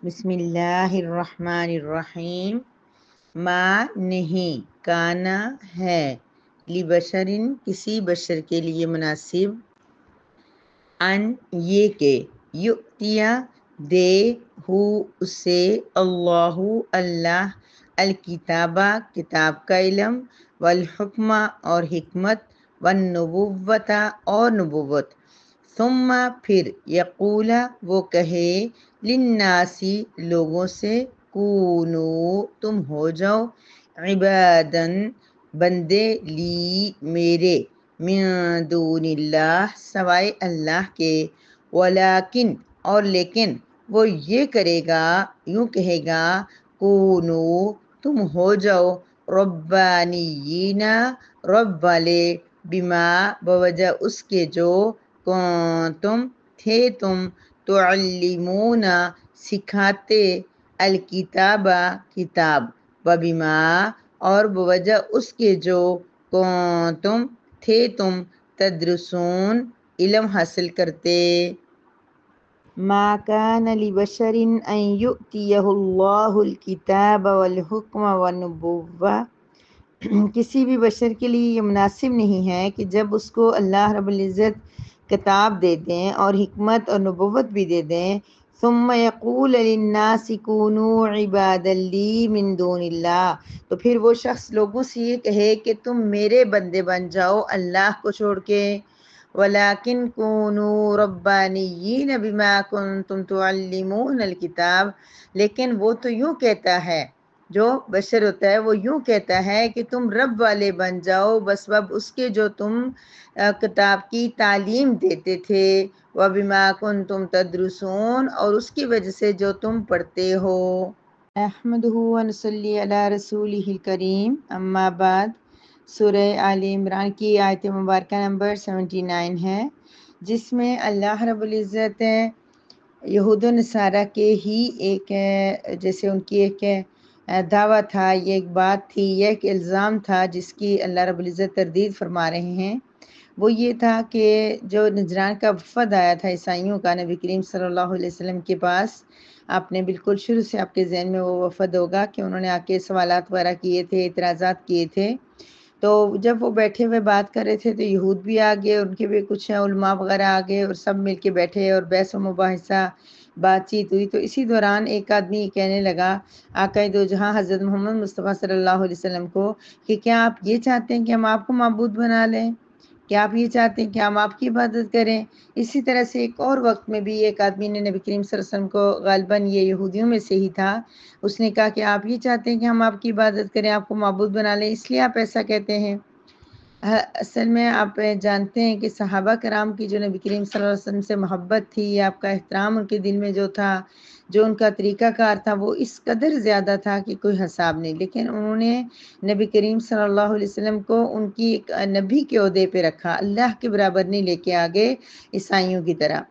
بسم اللہ الرحمن الرحیم۔ ما نہیں، کانا ہے، لبشرن کسی بشر کے لیے مناسب، ان یہ کہ یؤتیا دے ہو اسے اللہ اللہ الکتابہ کتاب کا علم، والحکمہ اور حکمت، والنبوۃ اور نبوت، ثم پھر یقولا وہ کہے للناسی لوگوں سے، کونو تم ہو جاؤ، عبادن بندے، لی میرے، من دون اللہ سوائے اللہ کے، ولیکن اور لیکن وہ یہ کرے گا، یوں کہے گا، کونو تم ہو جاؤ، ربانیین رب والے، بما بوجہ اس کے جو، کنتم تھے تم، تعلمون سکھاتے، الکتاب کتاب، وبما اور بوجہ اس کے جو، کنتم تھے تم، تدرسون علم حاصل کرتے۔ ما کان لبشر ان یؤتیہ اللہ الکتاب والحکم والنبوۃ، کسی بھی بشر کے لیے یہ مناسب نہیں ہے کہ جب اس کو اللہ رب العزت کتاب دے دیں اور حکمت اور نبوت بھی دے دیں، ثم یقول للناس کونوا عبادا لی من دون اللہ، تو پھر وہ شخص لوگوں سے یہ کہے کہ تم میرے بندے بن جاؤ اللہ کو چھوڑ کے، ولیکن کونوا ربانیین بما کنتم تعلمون الکتاب، لیکن وہ تو یوں کہتا ہے، جو بشر ہوتا ہے وہ یوں کہتا ہے کہ تم رب والے بن جاؤ بسبب اس کے جو تم کتاب کی تعلیم دیتے تھے، وَبِمَا كُنْتُمْ تَدْرُسُونَ اور اس کی وجہ سے جو تم پڑھتے ہو۔ احمدہ ونصلی علی رسولہ الکریم، اما بعد، سورہ آل عمران کی آیت مبارکہ نمبر 79 ہے، جس میں اللہ رب العزت یہود و نصارہ کے ہی ایک جیسے ان کی ایک دعویٰ تھا، یہ ایک بات تھی، یہ ایک الزام تھا جس کی اللہ رب العزت تردید فرما رہے ہیں۔ وہ یہ تھا کہ جو نجران کا وفد آیا تھا عیسائیوں کا نبی کریم صلی اللہ علیہ وسلم کے پاس، آپ نے بالکل شروع سے آپ کے ذہن میں وہ وفد ہوگا کہ انہوں نے آ کے سوالات وغیرہ کیے تھے، اعتراضات کیے تھے، تو جب وہ بیٹھے ہوئے بات کر رہے تھے تو یہود بھی آ گئے، ان کے بھی کچھ علماء وغیرہ آ گئے اور سب مل کے بیٹھے اور بحث و مباحثہ بات چیت ہوئی۔ تو اسی دوران ایک آدمی کہنے لگا آقا دو جہاں حضرت محمد مصطفیٰ صلی اللہ علیہ وسلم کو کہ کیا آپ یہ چاہتے ہیں کہ ہم آپ کو معبود بنا لیں؟ کیا آپ یہ چاہتے ہیں کہ ہم آپ کی عبادت کریں؟ اسی طرح سے ایک اور وقت میں بھی ایک آدمی نے نبی کریم صلی اللہ علیہ وسلم کو، غالباً یہ یہودیوں میں سے ہی تھا، اس نے کہا کہ آپ یہ چاہتے ہیں کہ ہم آپ کی عبادت کریں، آپ کو معبود بنا لیں، اس لیے آپ ایسا کہتے ہیں۔ اصل میں آپ جانتے ہیں کہ صحابہ کرام کی جو نبی کریم صلی اللہ علیہ وسلم سے محبت تھی، آپ کا احترام ان کے دل میں جو تھا، جو ان کا طریقہ کار تھا، وہ اس قدر زیادہ تھا کہ کوئی حساب نہیں، لیکن انہوں نے نبی کریم صلی اللہ علیہ وسلم کو ان کی ایک نبی کے عہدے پہ رکھا، اللہ کے برابر نہیں لے کے آگے عیسائیوں کی طرح۔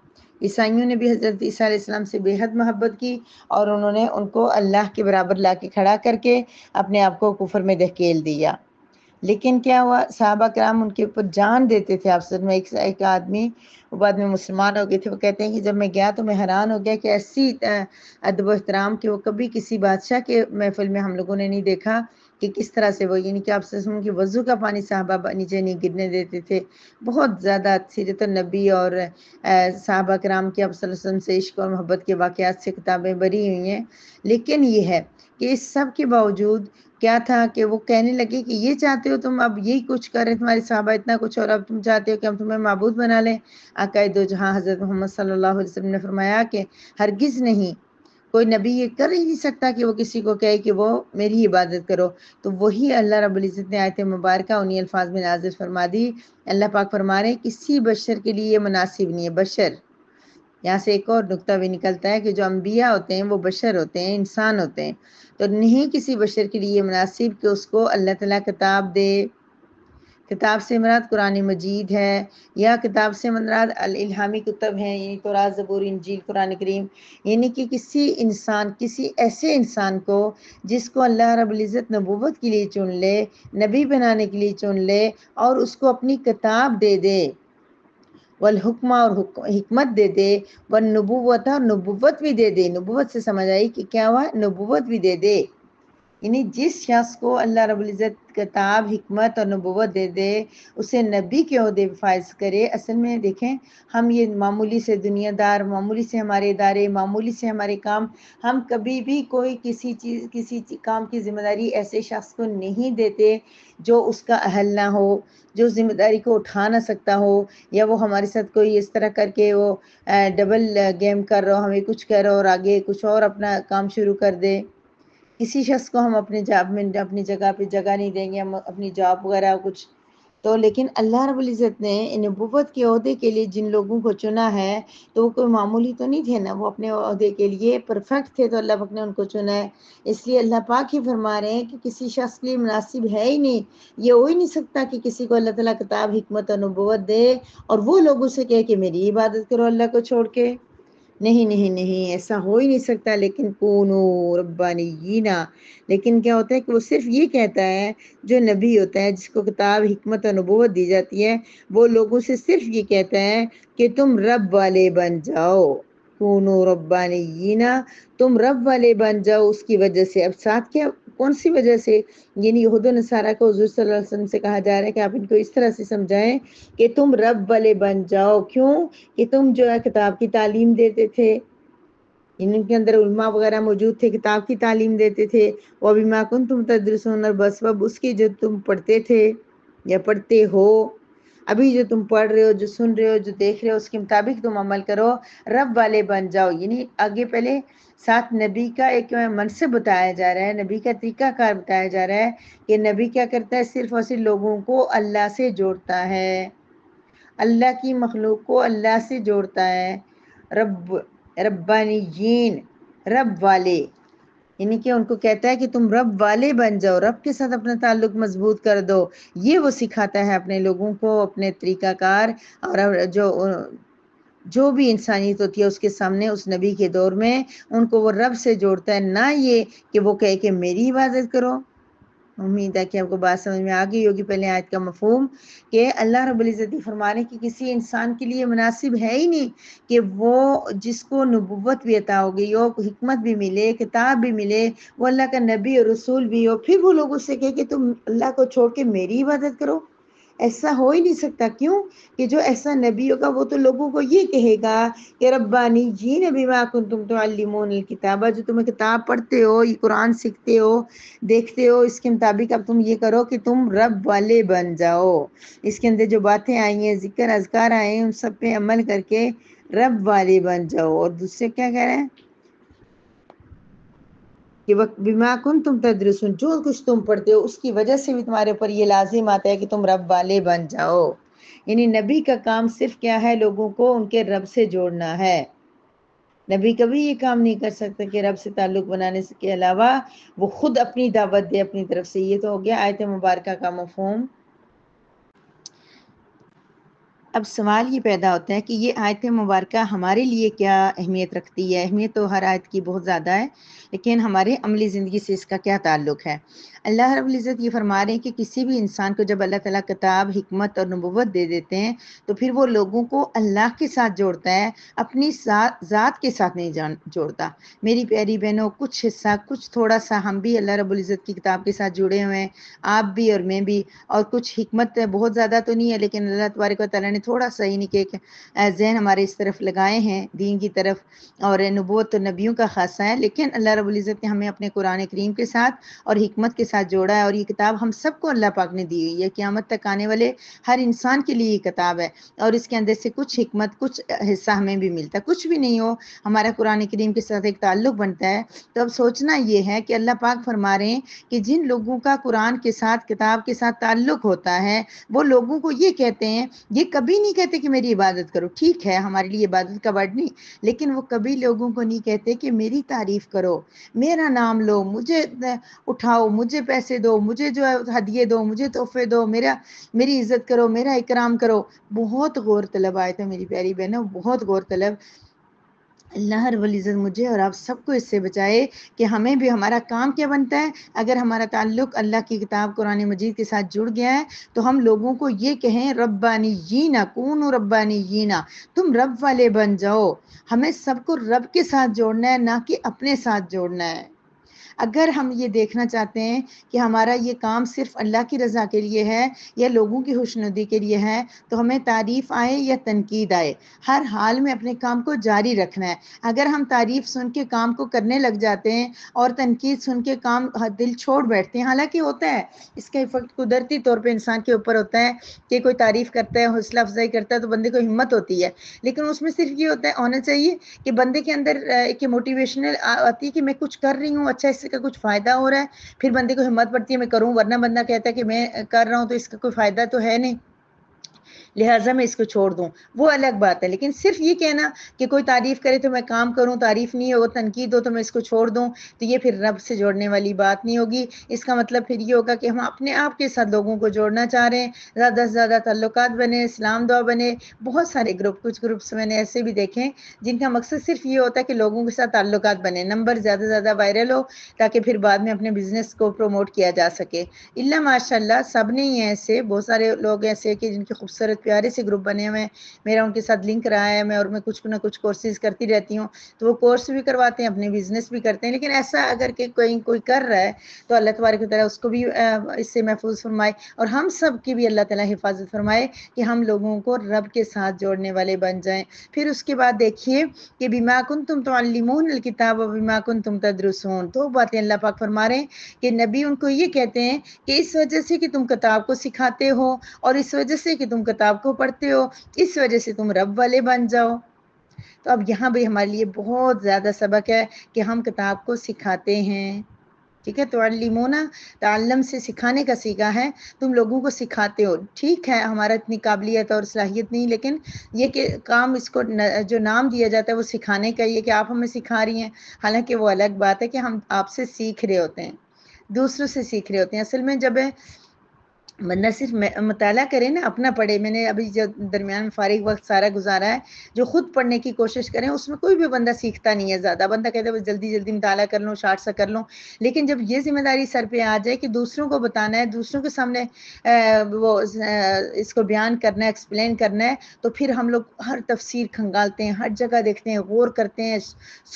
عیسائیوں نے بھی حضرت عیسیٰ علیہ السلام سے بے حد محبت کی اور انہوں نے ان کو اللہ کے برابر لا کے کھڑا کر کے اپنے آپ کو کفر میں دھکیل دیا۔ لیکن کیا ہوا، صحابہ کرام ان کے اوپر جان دیتے تھے۔ آپ میں ایک آدمی وہ بعد میں مسلمان ہو گئے تھے، وہ کہتے ہیں کہ جب میں گیا تو میں حیران ہو گیا کہ ایسی ادب و احترام کہ وہ کبھی کسی بادشاہ کے محفل میں ہم لوگوں نے نہیں دیکھا کہ کس طرح سے وہ، یعنی کہ آپ کی وضو کا پانی صحابہ نیچے نہیں گرنے دیتے تھے۔ بہت زیادہ سیرت النبی اور صحابہ کرام کی آپ صلی اللہ علیہ وسلم سے عشق اور محبت کے واقعات سے کتابیں بری ہوئی ہیں، لیکن یہ ہے کہ اس سب کے باوجود کیا تھا کہ وہ کہنے لگے کہ یہ چاہتے ہو تم، اب یہی کچھ کریں تمہارے صحابہ اتنا کچھ، اور اب تم چاہتے ہو کہ ہم تمہیں معبود بنا لیں۔ آقا دو جہاں حضرت محمد صلی اللہ علیہ وسلم نے فرمایا کہ ہرگز نہیں، کوئی نبی یہ کر ہی نہیں سکتا کہ وہ کسی کو کہے کہ وہ میری عبادت کرو۔ تو وہی اللہ رب العزت نے آیت مبارکہ انہی الفاظ میں نازل فرما دی۔ اللہ پاک فرما رہے ہیں کسی بشر کے لیے یہ مناسب نہیں ہے، بشر، یہاں سے ایک اور نقطہ بھی نکلتا ہے کہ جو انبیاء ہوتے ہیں وہ بشر ہوتے ہیں، انسان ہوتے ہیں، تو نہیں کسی بشر کے لیے مناسب کہ اس کو اللہ تعالیٰ کتاب دے۔ کتاب سے مراد قرآن مجید ہے، یا کتاب سے مراد الہامی کتب ہیں، یعنی تورات، زبور، انجیل، قرآن کریم، یعنی کہ کسی انسان، کسی ایسے انسان کو جس کو اللہ رب العزت نبوت کے لیے چن لے، نبی بنانے کے لیے چن لے اور اس کو اپنی کتاب دے دے۔ والحکمہ اور حکمت دے دے، والنبوت اور نبوت بھی دے دے۔ نبوت سے سمجھ آئی کہ کیا ہوا، نبوت بھی دے دے، یعنی جس شخص کو اللہ رب العزت کتاب، حکمت اور نبوت دے دے اسے نبی کے عہدے فائز کرے۔ اصل میں دیکھیں ہم یہ معمولی سے دنیا دار، معمولی سے ہمارے ادارے، معمولی سے ہمارے کام، ہم کبھی بھی کوئی کسی کام کی ذمہ داری ایسے شخص کو نہیں دیتے جو اس کا اہل نہ ہو، جو ذمہ داری کو اٹھا نہ سکتا ہو، یا وہ ہمارے ساتھ کوئی اس طرح کر کے وہ ڈبل گیم کر رہا ہو، ہمیں کچھ کہہ رہا ہو اور آگے کچھ اور اپنا کام شروع کر دے۔ کسی شخص کو ہم اپنے جاب میں اپنی جگہ پہ جگہ نہیں دیں گے، ہم اپنی جاب وغیرہ کچھ تو، لیکن اللہ رب العزت نے نبوت کے عہدے کے لیے جن لوگوں کو چنا ہے تو وہ کوئی معمولی تو نہیں تھے نا، وہ اپنے عہدے کے لیے پرفیکٹ تھے، تو اللہ پاک نے ان کو چنا ہے۔ اس لیے اللہ پاک ہی فرما رہے ہیں کہ کسی شخص کے لیے مناسب ہے ہی نہیں، یہ ہو ہی نہیں سکتا کہ کسی کو اللہ تعالیٰ کتاب، حکمت اور نبوت دے اور وہ لوگوں سے کہے کہ میری عبادت کرو اللہ کو چھوڑ کے۔ نہیں نہیں نہیں، ایسا ہو ہی نہیں سکتا۔ لیکن کونو ربانیین، لیکن کیا ہوتا ہے کہ وہ صرف یہ کہتا ہے، جو نبی ہوتا ہے جس کو کتاب، حکمت اور نبوت دی جاتی ہے، وہ لوگوں سے صرف یہ کہتا ہے کہ تم رب والے بن جاؤ، کونو ربانیین، تم رب والے بن جاؤ۔ اس کی وجہ سے اب ساتھ کیا، کون سی وجہ سے، یعنی یہود و نصارہ کو حضور صلی اللہ علیہ وسلم سے کہا جا رہا ہے کہ آپ ان کو اس طرح سے سمجھائیں کہ تم رب والے بن جاؤ۔ کیوں؟ کہ تم جو ہے کتاب کی تعلیم دیتے تھے، ان کے اندر علماء وغیرہ موجود تھے، کتاب کی تعلیم دیتے تھے، وَبِمَا كُنتُمْ تَدْرُسُونَ، اور بسبب اس کی جو تم پڑھتے تھے یا پڑھتے ہو، ابھی جو تم پڑھ رہے ہو، جو سن رہے ہو، جو دیکھ رہے ہو، اس کے مطابق تم عمل کرو، رب والے بن جاؤ۔ یعنی آگے پہلے ساتھ نبی کا ایک منصب بتایا جا رہا ہے، نبی کا طریقہ کار بتایا جا رہا ہے کہ نبی کیا کرتا ہے، صرف اور صرف لوگوں کو اللہ سے جوڑتا ہے، اللہ کی مخلوق کو اللہ سے جوڑتا ہے۔ ربانیین، رب والے، یعنی کہ ان کو کہتا ہے کہ تم رب والے بن جاؤ، رب کے ساتھ اپنا تعلق مضبوط کر دو۔ یہ وہ سکھاتا ہے اپنے لوگوں کو، اپنے طریقہ کار، اور جو بھی انسانیت ہوتی ہے اس کے سامنے، اس نبی کے دور میں ان کو وہ رب سے جوڑتا ہے، نہ یہ کہ وہ کہے کہ میری عبادت کرو۔ امید ہے کہ آپ کو بات سمجھ میں آ گئی ہوگی پہلے آیت کا مفہوم، کہ اللہ رب العزت فرمانے کہ کسی انسان کے لیے مناسب ہے ہی نہیں کہ وہ جس کو نبوت بھی عطا ہو گئی ہو، حکمت بھی ملے، کتاب بھی ملے، وہ اللہ کا نبی اور رسول بھی ہو، پھر وہ لوگوں سے کہے کہ تم اللہ کو چھوڑ کے میری عبادت کرو۔ ایسا ہو ہی نہیں سکتا۔ کیوں؟ کہ جو ایسا نبی ہوگا وہ تو لوگوں کو یہ کہے گا کہ ربانیین بما کنتم تعلمون الکتاب، جو تمہیں کتاب پڑھتے ہو، یہ قرآن سیکھتے ہو، دیکھتے ہو، اس کے مطابق اب تم یہ کرو کہ تم رب والے بن جاؤ۔ اس کے اندر جو باتیں آئی ہیں، ذکر اذکار آئے ہیں، ان سب پہ عمل کر کے رب والے بن جاؤ۔ اور دوسرے کیا کہہ رہے ہیں کہ بما کنتم تدرسون، جو کچھ تم پڑھتے ہو اس کی وجہ سے بھی تمہارے اوپر یہ لازم آتا ہے کہ تم رب والے بن جاؤ۔ یعنی نبی کا کام صرف کیا ہے، لوگوں کو ان کے رب سے جوڑنا ہے۔ نبی کبھی یہ کام نہیں کر سکتا کہ رب سے تعلق بنانے کے علاوہ وہ خود اپنی دعوت دے اپنی طرف سے۔ یہ تو ہو گیا آیت مبارکہ کا مفہوم۔ اب سوال یہ پیدا ہوتا ہے کہ یہ آیت مبارکہ ہمارے لیے کیا اہمیت رکھتی ہے؟ اہمیت تو ہر آیت کی بہت زیادہ ہے، لیکن ہمارے عملی زندگی سے اس کا کیا تعلق ہے؟ اللہ رب العزت یہ فرما رہے ہیں کہ کسی بھی انسان کو جب اللہ تعالیٰ کتاب، حکمت اور نبوت دے دیتے ہیں تو پھر وہ لوگوں کو اللہ کے ساتھ جوڑتا ہے، اپنی ذات کے ساتھ نہیں جوڑتا۔ میری پیاری بہنوں، کچھ حصہ، کچھ تھوڑا سا ہم بھی اللہ رب العزت کی کتاب کے ساتھ جڑے ہوئے ہیں، آپ بھی اور میں بھی، اور کچھ حکمت بہت زیادہ تو نہیں ہے، لیکن اللہ تبارک و تعالیٰ نے تھوڑا سا ہی نہیں کہ ذہن ہمارے اس طرف لگائے ہیں، دین کی طرف، اور نبوت تو نبیوں کا خاصہ ہے، لیکن اللہ رب العزت نے ہمیں اپنے قرآن کریم کے ساتھ اور حکمت کے ساتھ جوڑا ہے، اور یہ کتاب ہم سب کو اللہ پاک نے دی ہوئی ہے، قیامت تک آنے والے ہر انسان کے لیے یہ کتاب ہے، اور اس کے اندر سے کچھ حکمت، کچھ حصہ ہمیں بھی ملتا ہے۔ کچھ بھی نہیں ہو، ہمارا قرآن کریم کے ساتھ ایک تعلق بنتا ہے، تو اب سوچنا یہ ہے کہ اللہ پاک فرما رہے ہیں کہ جن لوگوں کا قرآن کے ساتھ، کتاب کے ساتھ تعلق ہوتا ہے، وہ لوگوں کو یہ کہتے ہیں، یہ کبھی نہیں کہتے کہ میری عبادت کرو، ٹھیک ہے ہمارے لیے عبادت کا ورڈ نہیں، لیکن وہ کبھی لوگوں کو نہیں کہتے کہ میری تعریف کرو، میرا نام لو، مجھے اٹھاؤ، مجھے پیسے دو، مجھے جو ہے ہدیے دو، مجھے تحفے دو، میری عزت کرو، میرا اکرام کرو۔ بہت غور طلب آیت ہے میری پیاری بہنوں، بہت غور طلب۔ اللہ رب العزت مجھے اور آپ سب کو اس سے بچائے کہ ہمیں بھی ہمارا کام کیا بنتا ہے. اگر ہمارا تعلق اللہ کی کتاب قرآن مجید کے ساتھ جڑ گیا ہے تو ہم لوگوں کو یہ کہیں ربانیین کونوا ربانیین، تم رب والے بن جاؤ. ہمیں سب کو رب کے ساتھ جوڑنا ہے، نہ کہ اپنے ساتھ جوڑنا ہے. اگر ہم یہ دیکھنا چاہتے ہیں کہ ہمارا یہ کام صرف اللہ کی رضا کے لیے ہے یا لوگوں کی خوشنودی کے لیے ہے، تو ہمیں تعریف آئے یا تنقید آئے ہر حال میں اپنے کام کو جاری رکھنا ہے. اگر ہم تعریف سن کے کام کو کرنے لگ جاتے ہیں اور تنقید سن کے کام دل چھوڑ بیٹھتے ہیں، حالانکہ ہوتا ہے اس کا ایفیکٹ قدرتی طور پہ انسان کے اوپر ہوتا ہے کہ کوئی تعریف کرتا ہے، حوصلہ افزائی کرتا ہے تو بندے کو ہمت ہوتی ہے. لیکن اس میں صرف یہ ہونا چاہیے کہ بندے کے اندر ایک موٹیویشنل آتی ہے کہ میں کچھ کر رہی ہوں، اچھا اس سے کا کچھ فائدہ ہو رہا ہے، پھر بندے کو ہمت پڑتی ہے میں کروں. ورنہ بندہ کہتا ہے کہ میں کر رہا ہوں تو اس کا کوئی فائدہ تو ہے نہیں، لہٰذا میں اس کو چھوڑ دوں. وہ الگ بات ہے. لیکن صرف یہ کہنا کہ کوئی تعریف کرے تو میں کام کروں، تعریف نہیں ہو، تنقید ہو تو میں اس کو چھوڑ دوں، تو یہ پھر رب سے جوڑنے والی بات نہیں ہوگی. اس کا مطلب پھر یہ ہوگا کہ ہم اپنے آپ کے ساتھ لوگوں کو جوڑنا چاہ رہے ہیں، زیادہ سے زیادہ تعلقات بنے، اسلام دعا بنے. بہت سارے کچھ گروپس میں نے ایسے بھی دیکھے جن کا مقصد صرف یہ ہوتا ہے کہ لوگوں کے ساتھ تعلقات بنے، نمبر زیادہ سے زیادہ وائرل ہو تاکہ پھر بعد میں اپنے بزنس کو پروموٹ کیا جا سکے. اللہ ماشاء اللہ سب نہیں ہیں ایسے، بہت سارے لوگ ایسے کہ جن کے خوبصورت پیارے سے گروپ بنے ہوئے ہیں. میرا ان کے ساتھ لنک رہا ہے، اور میں کچھ نہ کچھ کورسز کرتی رہتی ہوں، تو وہ کورس بھی کرواتے ہیں، اپنے بزنس بھی کرتے ہیں. لیکن ایسا اگر کہ کوئی کر رہا ہے تو اللہ تبارک و تعالیٰ اس کو بھی اس سے محفوظ فرمائے، اور ہم سب کی بھی اللہ تعالیٰ حفاظت فرمائے کہ ہم لوگوں کو رب کے ساتھ جوڑنے والے بن جائیں. پھر اس کے بعد دیکھیے کہ بما کنتم تعلمون الکتاب وبما کنتم تدرسون. دو باتیں اللہ پاک فرما رہے ہیں کہ نبی ان کو یہ کہتے ہیں کہ اس وجہ سے کہ تم کتاب کو سکھاتے ہو اور اس وجہ سے کہ تم کتاب کو پڑھتے ہو، اس وجہ سے تم رب والے بن جاؤ. تو اب یہاں بھی ہمارے لیے بہت زیادہ سبق ہے کہ ہم کتاب کو سکھاتے ہیں. ٹھیک ہے، تعلمون تعلم سے سکھانے کا سیکھا ہے، تم لوگوں کو سکھاتے ہو. ٹھیک ہے ہمارا اتنی قابلیت اور صلاحیت نہیں، لیکن یہ کہ کام اس کو جو نام دیا جاتا ہے وہ سکھانے کا، یہ کہ آپ ہمیں سکھا رہی ہیں، حالانکہ وہ الگ بات ہے کہ ہم آپ سے سیکھ رہے ہوتے ہیں، دوسروں سے سیکھ رہے ہوتے ہیں. اصل میں جب بندہ صرف مطالعہ کرے نا، اپنا پڑھے، میں نے ابھی جو درمیان میں فارغ وقت سارا گزارا ہے، جو خود پڑھنے کی کوشش کریں اس میں کوئی بھی بندہ سیکھتا نہیں ہے. زیادہ بندہ کہتا ہے بس جلدی جلدی مطالعہ کر لوں، شارٹ سا کر لوں. لیکن جب یہ ذمہ داری سر پہ آ جائے کہ دوسروں کو بتانا ہے، دوسروں کے سامنے وہ اس کو بیان کرنا ہے، ایکسپلین کرنا ہے، تو پھر ہم لوگ ہر تفسیر کھنگالتے ہیں، ہر جگہ دیکھتے ہیں، غور کرتے ہیں،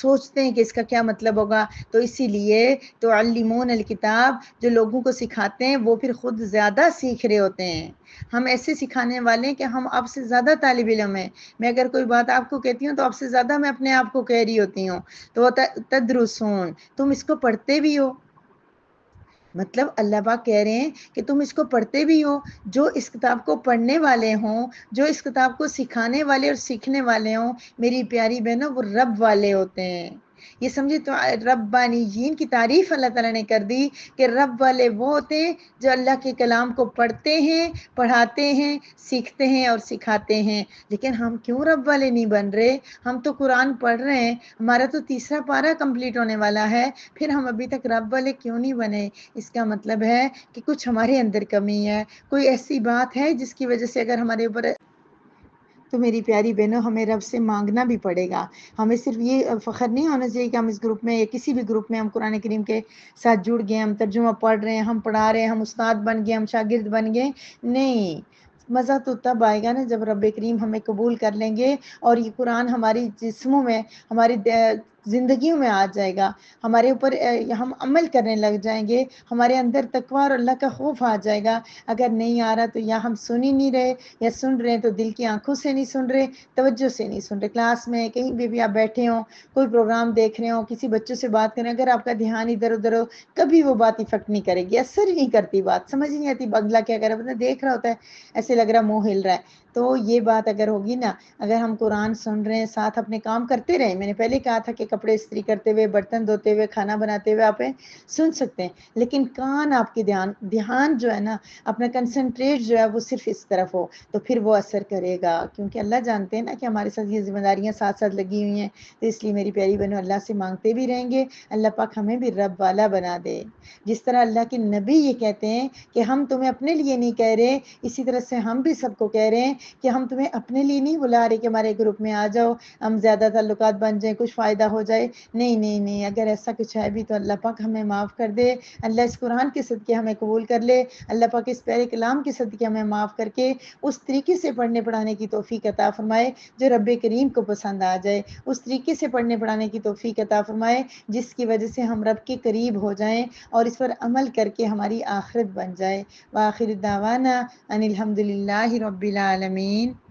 سوچتے ہیں کہ اس کا کیا مطلب ہوگا. تو اسی لیے تعلمون الکتاب، جو لوگوں کو سکھاتے ہیں وہ پھر خود زیادہ سیکھ رہے ہوتے ہیں. ہم ایسے سکھانے والے ہیں کہ ہم آپ سے زیادہ طالب علم ہیں. میں اگر کوئی بات آپ کو کہتی ہوں تو آپ سے زیادہ میں اپنے آپ کو کہہ رہی ہوتی ہوں. تو تدرسون، تم اس کو پڑھتے بھی ہو. مطلب اللہ پاک کہہ رہے ہیں کہ تم اس کو پڑھتے بھی ہو. جو اس کتاب کو پڑھنے والے ہوں، جو اس کتاب کو سکھانے والے اور سیکھنے والے ہوں، میری پیاری بہنوں، وہ رب والے ہوتے ہیں. یہ سمجھے تو ربانیین کی تعریف اللہ تعالیٰ نے کر دی کہ رب والے وہ ہوتے ہیں جو اللہ کے کلام کو پڑھتے ہیں، پڑھاتے ہیں، سیکھتے ہیں اور سکھاتے ہیں. لیکن ہم کیوں رب والے نہیں بن رہے؟ ہم تو قرآن پڑھ رہے ہیں، ہمارا تو تیسرا پارہ کمپلیٹ ہونے والا ہے، پھر ہم ابھی تک رب والے کیوں نہیں بنے؟ اس کا مطلب ہے کہ کچھ ہمارے اندر کمی ہے، کوئی ایسی بات ہے جس کی وجہ سے اگر ہمارے اوپر، تو میری پیاری بہنوں ہمیں رب سے مانگنا بھی پڑے گا. ہمیں صرف یہ فخر نہیں ہونا چاہیے کہ ہم اس گروپ میں یا کسی بھی گروپ میں ہم قرآن کریم کے ساتھ جڑ گئے، ہم ترجمہ پڑھ رہے ہیں، ہم پڑھا رہے ہیں، ہم استاد بن گئے، ہم شاگرد بن گئے. نہیں، مزہ تو تب آئے گا نا جب رب کریم ہمیں قبول کر لیں گے اور یہ قرآن ہماری جسموں میں، ہماری زندگیوں میں آ جائے گا، ہمارے اوپر ہم عمل کرنے لگ جائیں گے، ہمارے اندر تقویٰ اور اللہ کا خوف آ جائے گا. اگر نہیں آ رہا تو یا ہم سن ہی نہیں رہے، یا سن رہے ہیں تو دل کی آنکھوں سے نہیں سن رہے، توجہ سے نہیں سن رہے. کلاس میں کہیں بھی آپ بیٹھے ہوں، کوئی پروگرام دیکھ رہے ہوں، کسی بچوں سے بات کریں، اگر آپ کا دھیان ادھر ادھر ہو، کبھی وہ بات افیکٹ نہیں کرے گی، اثر ہی نہیں کرتی، بات سمجھ نہیں آتی اگلا کیا کر رہا ہے. بندہ دیکھ رہا ہوتا ہے، ایسے لگ رہا منہ ہل رہا ہے. تو یہ بات اگر ہوگی نا، اگر ہم قرآن سن رہے ہیں، ساتھ اپنے کام کرتے رہیں. میں نے پہلے کہا تھا کہ کپڑے استری کرتے ہوئے، برتن دھوتے ہوئے، کھانا بناتے ہوئے آپ سن سکتے ہیں، لیکن کان آپ کے دھیان جو ہے نا، اپنا کنسنٹریٹ جو ہے وہ صرف اس طرف ہو، تو پھر وہ اثر کرے گا. کیونکہ اللہ جانتے ہیں نا کہ ہمارے ساتھ یہ ذمہ داریاں ساتھ ساتھ لگی ہوئی ہیں. تو اس لیے میری پیاری بہنوں اللہ سے مانگتے بھی رہیں گے، اللہ پاک ہمیں بھی رب والا بنا دے. جس طرح اللہ کے نبی یہ کہتے ہیں کہ ہم تمہیں اپنے لیے نہیں کہہ رہے، اسی طرح سے ہم بھی سب کو کہہ رہے ہیں کہ ہم تمہیں اپنے لیے نہیں بلا رہے کہ ہمارے گروپ میں آ جاؤ، ہم زیادہ تعلقات بن جائیں، کچھ فائدہ ہو جائے، نہیں نہیں نہیں، اگر ایسا کچھ ہے بھی تو اللہ پاک ہمیں معاف کر دے، اللہ اس قرآن کے صدقے ہمیں قبول کر لے، اللہ پاک اس پیارے کلام کے صدقے ہمیں معاف کر کے اس طریقے سے پڑھنے پڑھانے کی توفیق عطا فرمائے جو رب کریم کو پسند آ جائے، اس طریقے سے پڑھنے پڑھانے کی توفیق عطا فرمائے جس کی وجہ سے ہم رب کے قریب ہو جائیں اور اس پر عمل کر کے ہماری آخرت بن جائے۔ وآخر دعوانا ان الحمد للہ رب العالمین۔